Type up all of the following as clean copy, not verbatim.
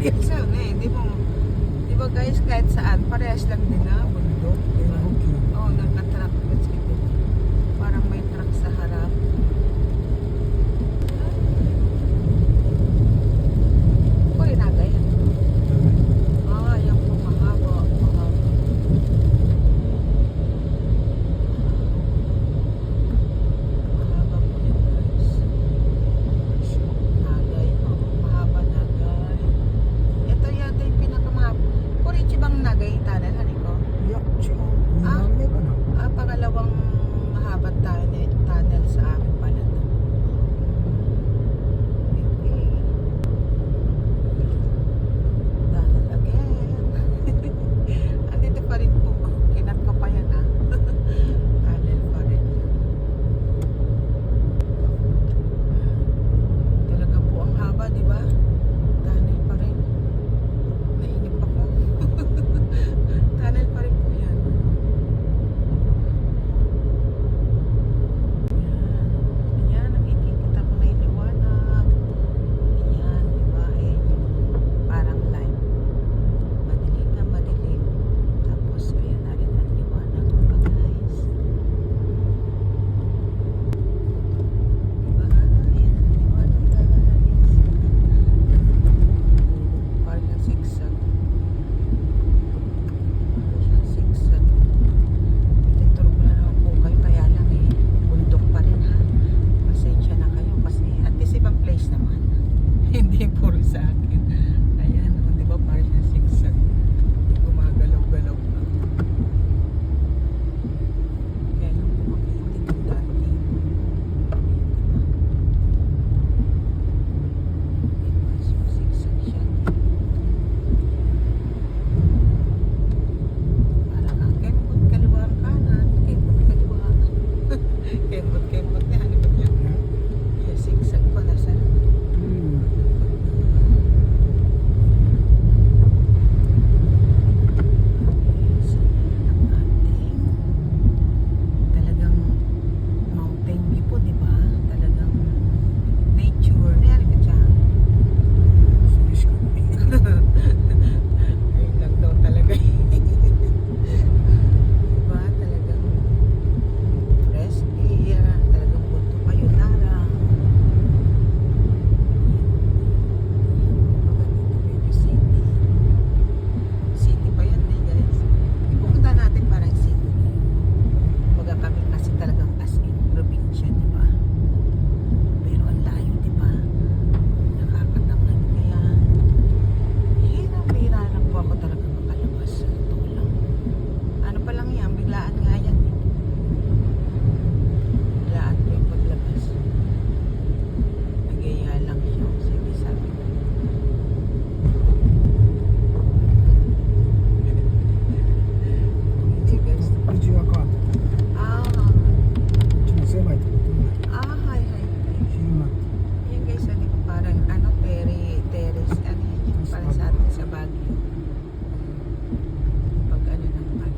Isa na eh, di ba guys, kahit saan, parehas lang din na bundok. Diba? Oo, nagka-truck. Parang may truck sa harap. Uy, nagay. Ah, yan po mahaba. Mahaba po yan guys. Nagay. Mahaba nagay. Ito yata yung pinakamahaba. Kurichi bang nagay tunnel, Haniko? Pangalawang mahabang tunnel sa amin pala to. Okay. Tunnel again. Andito pa rin po. Kinat ko pa yan ha. Tunnel pa rin. Talaga po ang haba, di ba? Tunnel pa rin. Nainip ako. Tunnel pa rin po yan. Ayan, nakikita ko na yung liwanag. Ayan, diba? Eh, parang light. Madilim na madilim. Tapos, ayan na rin ang liwanag, diba guys? Diba? Ayan ang liwanag guys. Parang yung zigzag. Tinuturo ko na naman po kayo, kaya lang eh, bundok pa rin ha. Pasensya na kayo kasi at least ibang place naman. Hindi puro sa akin. Ayan, di ba parang yung zigzag. Gumagalaw-galaw pa. Kaya lang po makitin yung dati. So, zigzag siya. Parang ang kembot kaliwa ang kanan, kembot kaliwa. Kembot na, ano ba yan? Yes, zigzag pala sa talagang mountain view po, di ba? Talagang nature. Nayari ka dyan. Ayun lang daw talaga. Diba? Talagang fresh air. Talagang punto kayo narang. Baga dito Baby City. City pa yan eh guys. Pupunta natin parang city. Baga kami kasi talagang as in probinsya, diba? Pero ang layo, diba? Nakakatamad kaya hirap-hira lang po ako talaga makalabas sa tulang. Ano pa lang yan, biglaan nga yan eh. Biglaan po yung paglabas. Nagaya lang siya. Sige, sabi ko. Sige guys. Hi. Yan guys, ano ko parang ano, terrace, ano yan, parang sa atin sa Baguio. Pag ano naman.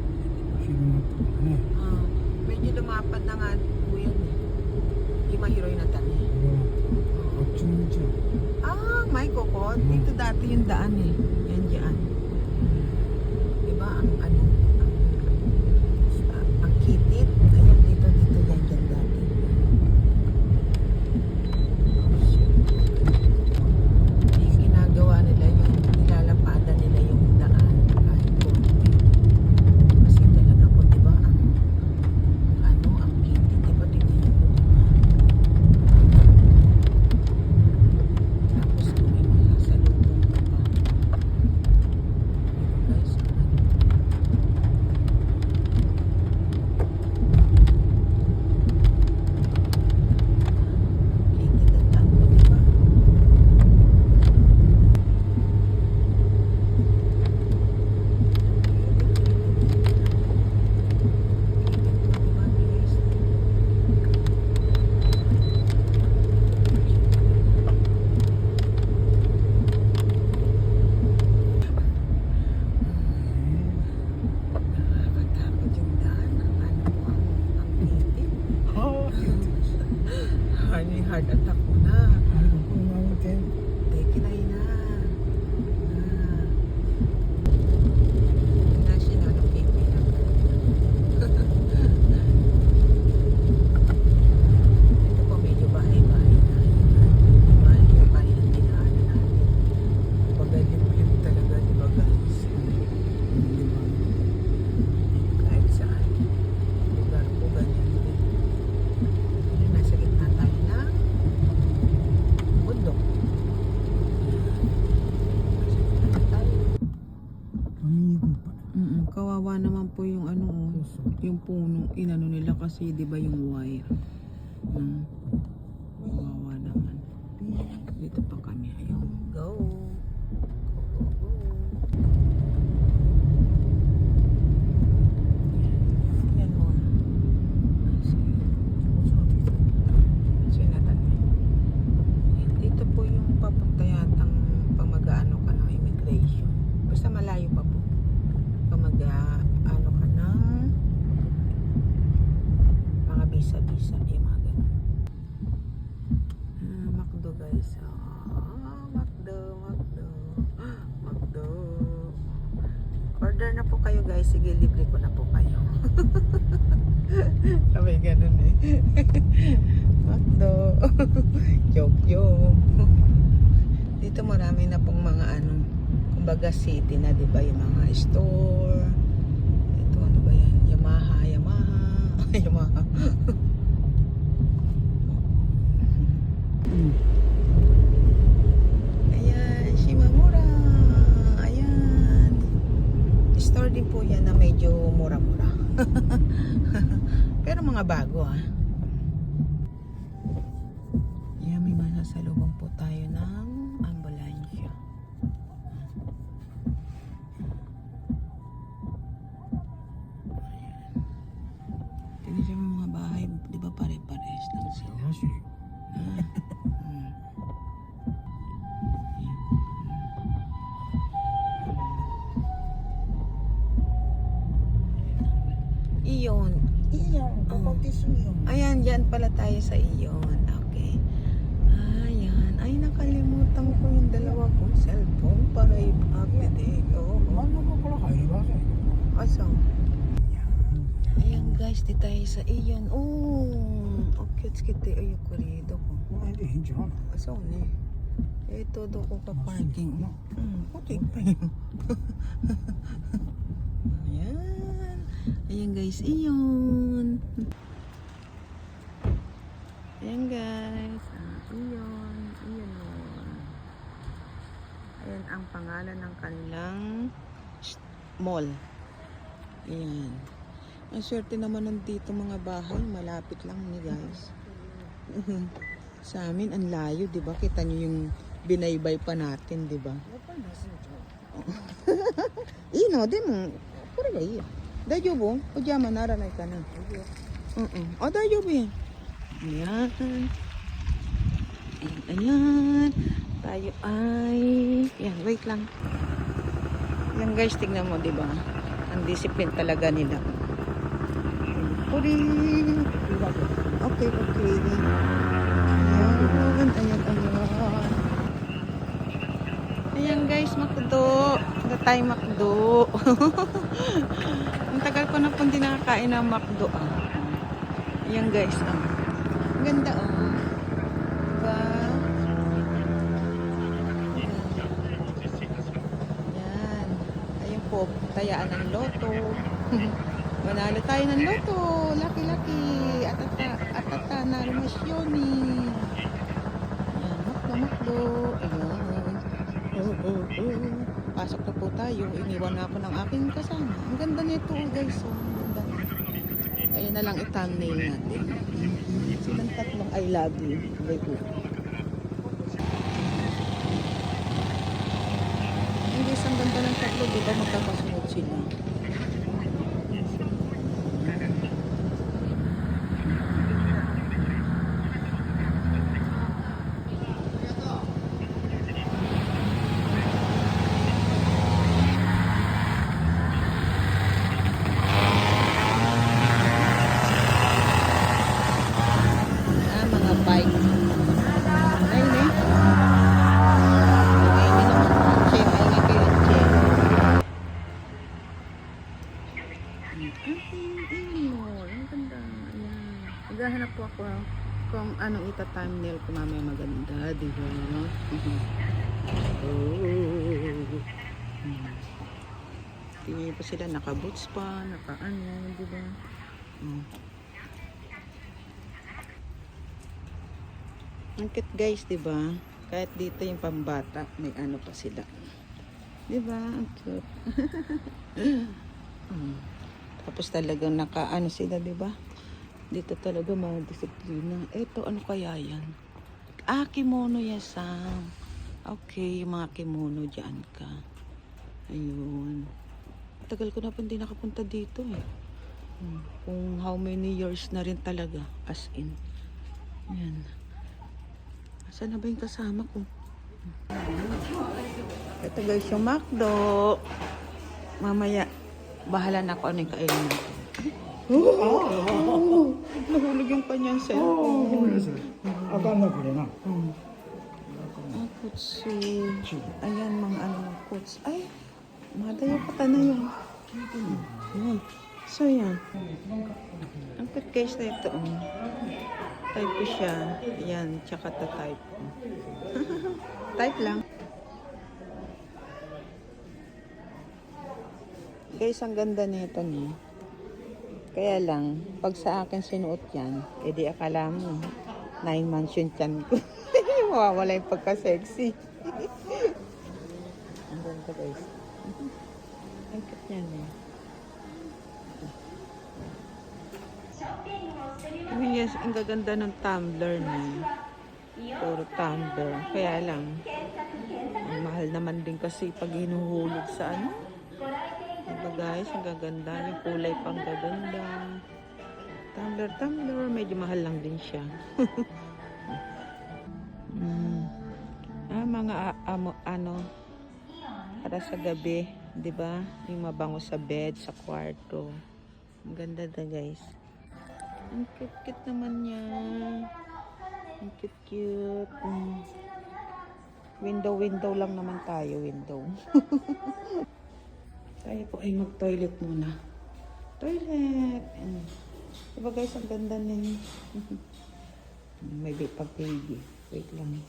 Medyo lumapad na nga po yan eh. Yung Mahiroy na tani. May kokot. Dito dati yung daan eh. Yan dyan. Diba ang ano, ang kitid. Ayan, dito, yan dyan dati. Yung ginagawa nila, yung nilalapada nila yung daan kahit konti. Kasi talaga po, diba, ang ano, ang kitid, diba, tingnan nyo po, diba? Tapos kung may mga salubong pa. yung puno. Inano nila kasi, di ba yung wire? Kawawa naman. Dito pa kami. Ayaw. Go. Go, go, go. Yan mo. Dito po yung papunta yatang pag mag-ano ka ng immigration. Basta malayo pa po. Pag mag-ano ka ng mga visa-visa. Yung mga ganun. McDo guys. McDo. Order na po kayo guys. Sige, libre ko na po kayo. Sabay ganun eh. McDo. Joke. Dito marami na pong mga ano, kumbaga city na, di ba? Yung mga store. Ito ano ba yan? Yamaha. Yamaha. Ayan, Shimamura. Ayan. Store din po yan na medyo mura-mura. Pero mga bago Ayan, may masasalubong po tayo ng ambulansya. Ayan. Tingnan siya mga bahay, di ba pare-pares lang sila? Iyon. Ayan, dyan pala tayo sa Iyon. Okay. Ayan. Ay, nakalimutan ko yung dalawa kong cellphone para i-update. Oo. Aso? Ayan guys, di tayo sa Iyon. Oh, cute kita. Ay, yung kurido ko. Aso ni? Ito do ko pa-parking. Okay pa yun. Ayan. Ayan guys, Iyon. Ayan guys. Iyon. Iyon yun. Ayan ang pangalan ng kanilang mall. Ayan. Ang swerte naman nandito mga bahay. Malapit lang ni guys. Sa amin, ang layo, di ba? Kita nyo yung binaybay pa natin, di ba? Ino, di mo. Pura ga iya. Dajobo, o diyaman, naranay ka na. O, dajobo yan. Ayan. Ayan. Tayo ay... Ayan, wait lang. Ayan guys, tignan mo, di ba? Ang discipline talaga nila. Puri. Okay. Ayan. Ayan guys, McDo. Punta tayo McDo. Ang tagal ko na pong di nakakain ng McDo. Ayan guys. Ang ganda Diba? Ayan. Ayun po, tayaan ng loto. Manalo tayo ng loto. Laki-laki. Atata. Narimasyoni. Ayan, McDo. Ayan. Pasok na po tayo. Iniwan na ako ng aking kasama. Ang ganda nito guys. Ang ganda. Ayun na lang i-thumbnail natin. Silang tatlong I love you. Wait. Hindi, ang ganda ng tatlo. Diba magkakasunod sila? Maghahanap po ako kung anong ita-thumbnail ko mamaya maganda, di ba? Tingnan po sila, naka-boots pa, naka-ano, di ba? Ang cute guys, di ba? Kahit dito yung pambata, may ano pa sila. Di ba? Ang cute. Tapos talagang nakaano sila, di ba? Dito talaga mga disiplina. Eto, ano kaya yan? Ah, kimono yan, Sam. Okay, yung mga kimono dyan ka. Ayun. Tagal ko na pa hindi nakapunta dito eh. Kung how many years na rin talaga. As in. Ayan. Saan na ba yung kasama ko? Ito guys, yung McDo. Mamaya, bahala na ako ano yung kainin natin. Nahulog yung kanyang cellphone. Ah, kutsu. Ayan, mga ano, kuts. Ay, madayo pa na yun. Ayan. So, yan. Ang cute case na ito. Type ko siya. Ayan, tsaka type. Type lang. Guys, ang ganda nito niya. Kaya lang, pag sa akin sinuot yan, edi akala mo, 9 months yung tiyan ko. Mawawala yung pagka-sexy. Ang ganda guys. Ang cute niyan eh. I mean, yes, ang gaganda ng tumbler niya. Puro tumbler. Kaya lang, ang mahal naman din kasi pag hinuhulog sa ano. Diba guys, ang gaganda. Yung kulay pang gaganda. Tumbler. Medyo mahal lang din siya. Mga ano, para sa gabi. Diba? Yung mabango sa bed, sa kwarto. Ang ganda na guys. Ang cute naman niya. Ang cute. Window lang naman tayo. Window. Tayo po ay mag-toilet muna. Toilet! Diba guys, ang ganda na yun. May pag-baby. Wait lang.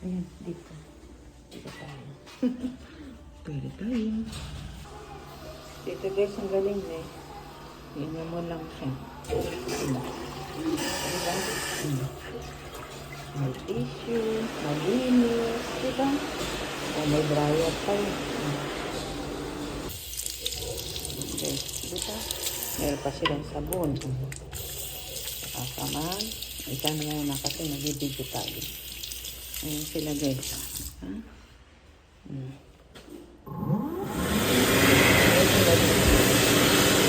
Ayan, dito. Dito tayo. Toilet tayo. Dito guys, ang galing eh. Tingnan mo lang siya. Diba? May tissue, malinis. Diba? O may dryer pa yun. Okay, dito. Meron pa silang sabon. Kasaman. Ika naman na kasi nag-video tayo. Ayan sila guys. Ha?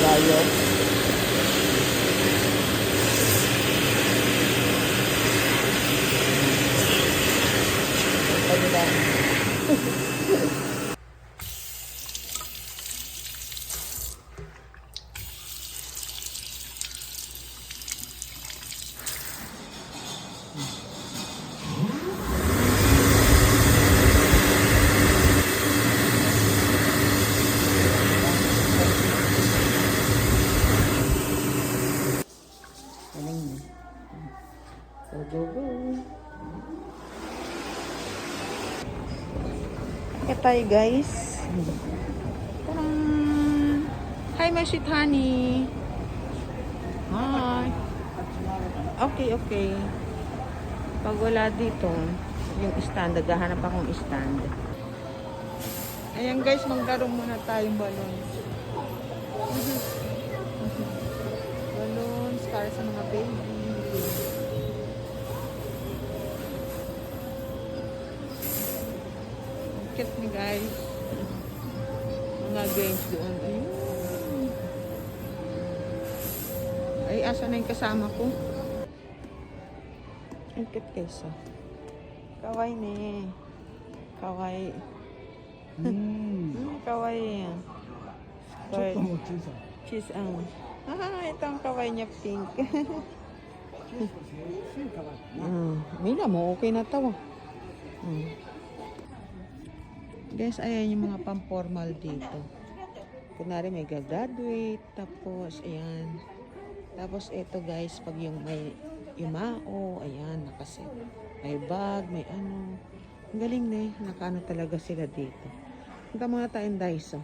Dryer. Go. Okay tayo guys. Tarang! Hi my sweet honey. Hi. Okay. Pag wala dito, yung stand, naghahanap akong stand. Ayan guys, magkaroon muna tayong balloons. Balloons para sa mga baby. Cute ni guys. Mga games doon. Ayun. Ay, asa na yung kasama ko? Ang cute guys. Kawaii ne. Kawaii. Kawaii yan. Cheese ang. Ito ang kawaii niya pink. Mila mo, okay na to. Guys, ayan yung mga pang-formal dito. Kunwari may gagraduate, tapos ayan. Tapos ito guys, pag yung may yumao, ayan, nakaset. May bag, may ano. Ang galing na eh, nakaano talaga sila dito. Punta mga tayong Daiso.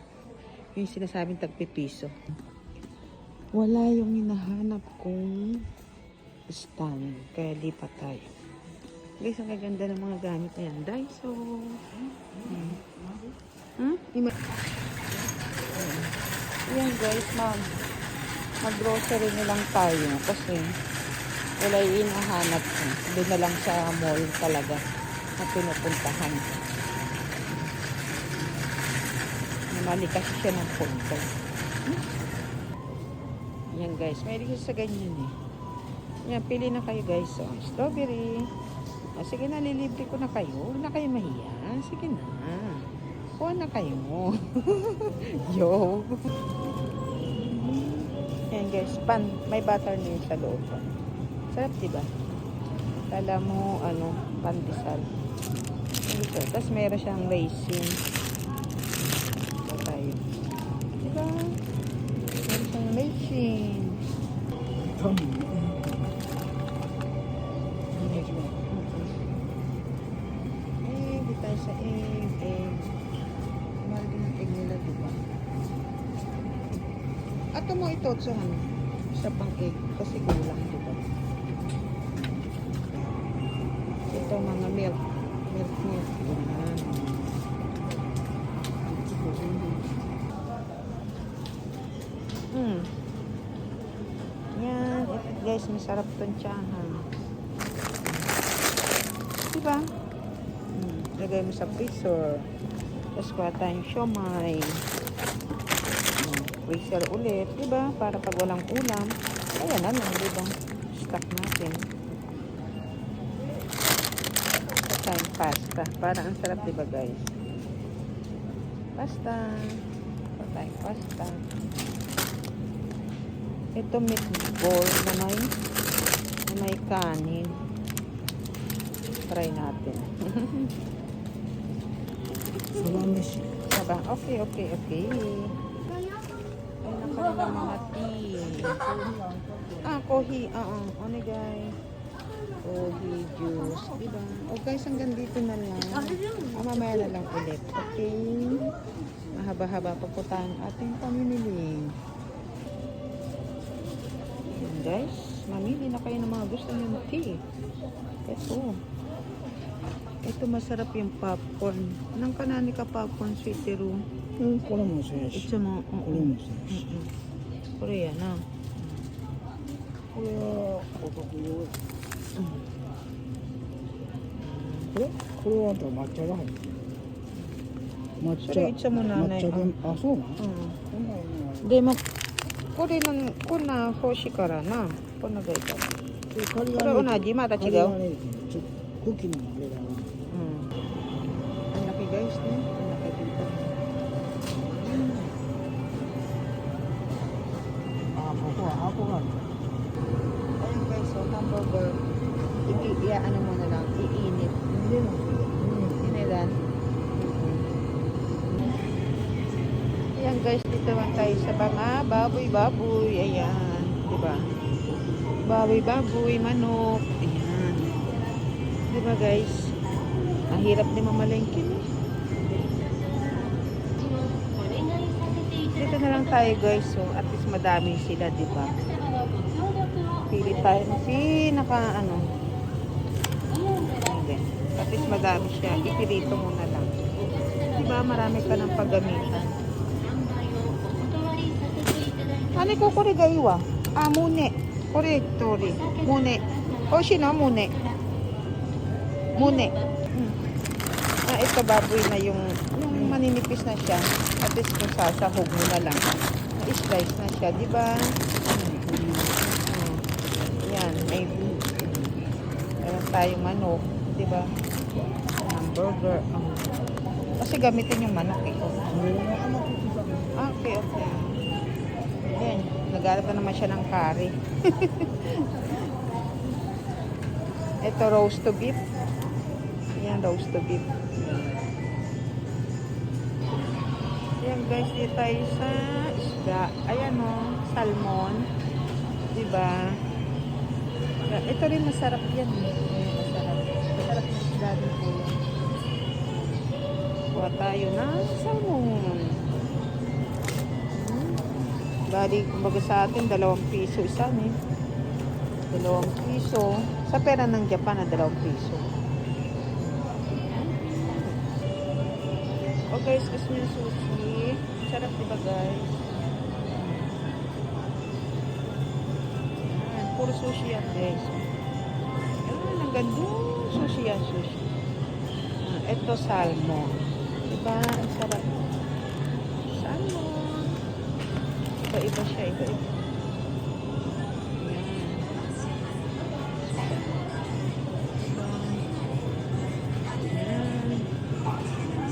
Yung sinasabing tagpipiso. Wala yung hinahanap kong stand, kaya lipat tayo. Guys, ang gaganda ng mga gamit na yan. Daiso. Ayan guys, ma'am. Mag-grocery na lang tayo kasi wala yung hinahanap ko. Doon na lang sa mall talaga na pinupuntahan. Namali kasi siya ng punto. Yan guys, may sa ganyan eh. Yan, pili na kayo guys. So, strawberry. Sige na, lilibre ko na kayo. Huwag na kayo mahiya. Sige na. Kuha na kayo. Yo. Yan guys, may buttermilk sa loob. Sarap diba? Kala mo, pandesal. Ito. Tapos meron siyang raisin. Ito tayo. Diba? Meron siyang raisin. Di tayo sa egg. Mahal din ang egg nila, diba? Ato mo ito, isa pang egg. Kasi kulang, diba? Ito mga milk. Milk. Yan. Ito guys, masarap itong tsahan. Diba? Lagay mo sa freezer. Tapos kuha tayong siomay. Freezer ulit. Diba? Para pag walang ulam. Ayan na lang. Diba? Stock natin. Kuha tayong pasta. Para ang sarap, diba guys? Pasta. Kuha tayong pasta. Ito meatball na may kanin. Try natin. Salameshi. Diba? Okay. Ay, nakalala mga tea. Kohi. Ano guys? Kohi juice. Diba? O guys, hanggang dito na lang. Mamaya na lang ulit. Okay? Mahaba-haba pa po tayong ating pamimili. Yan guys. Mamili na kayo ng mga gusto nyo ng tea. Ito masarap yung popcorn. Nang kanani ka popcorn, sweeteru. これもそうやし、 Ito mo. これもそうやし、 Korea na. これはお得用や。これはあと抹茶が入ってる。抹茶。それいつもnanay抹茶で、あ、そうなの？ こんなん De mo, kore nan, kuna hoshi kara na. Kuna gai kara. カリ Pero ガ unaji, mata リガ chigaw. リちょっとクッキーのあれだな。 Ang laki guys, no? Ang laki dito. あ、ここは箱がある。 Ayun guys, so hamburger. Ano mo na lang, iinit. 入れるの？ Sinilan. Ayan guys, dito naman tayo sa mga baboy-baboy. Ayan, diba? Baboy-baboy, manok. Ayan. Diba guys? Ang hirap din mamalengke. Dito na lang tayo guys. So, at least madami sila, diba? Pili tayo na Hindi. At least madami siya. Ipilito mo na lang. Diba? Marami ka ng paggamitan. Ano ko kore ga iwa? Mune. Kore tori. Mune. Oshi no mune. Mune. Ito baboy na yung maninipis na siya. At least kung sasahog mo na lang. Na-slice na siya, di ba? Yan, may meron tayong manok, di ba? Hamburger. Kasi gamitin yung manok eh. Okay. Yan, naghanap na naman siya ng curry. Ito roast to beef. Yan, roast to beef. Ayan guys, dito tayo sa isda. Ayan o, salmon. Diba? Ito rin masarap yan. Masarap. Masarap na isda din po yan. Kuha tayo ng salmon. Bali, kumbaga sa atin, 2 piso isa eh. 2 piso. Sa pera ng Japan, 2 piso. Oh guys, gusto niyo sushi? Sarap diba guys? puro sushi yan, guys. Ayan, ang gandong sushi yan, sushi. Ito, salmon. Diba? Ang sarap. Salmon. Iba-iba siya, iba-iba.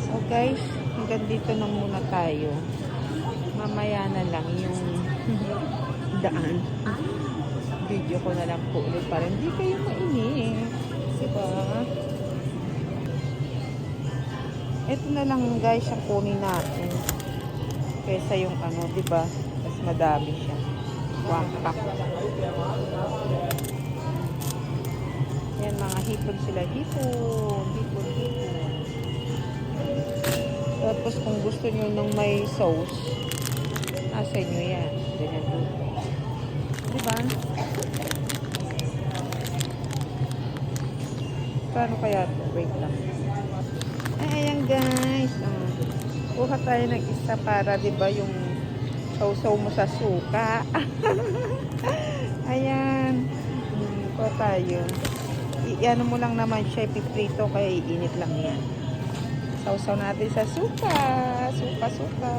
So guys, hanggang dito na muna tayo. Mamaya na lang yung daan. Video ko na lang po ulit para hindi kayo mainip. Diba? Ito na lang guys ang kunin natin. Kesa yung ano, diba? Mas madami siya. One pack. Yan, mga hipon sila. Hipon. Hipon, hipon. Tapos kung gusto nyo nung may sauce, nasa nyo yan. Ganyan dito. Diba? Paano kaya ito? Wait lang. Ay, ayan guys. Kuha tayo ng isa para, diba, yung sausaw mo sa suka. Ayan. Kuha tayo. Iano mo lang naman siya, ipiprito, kaya iinit lang yan. Sausaw natin sa suka. Suka, suka.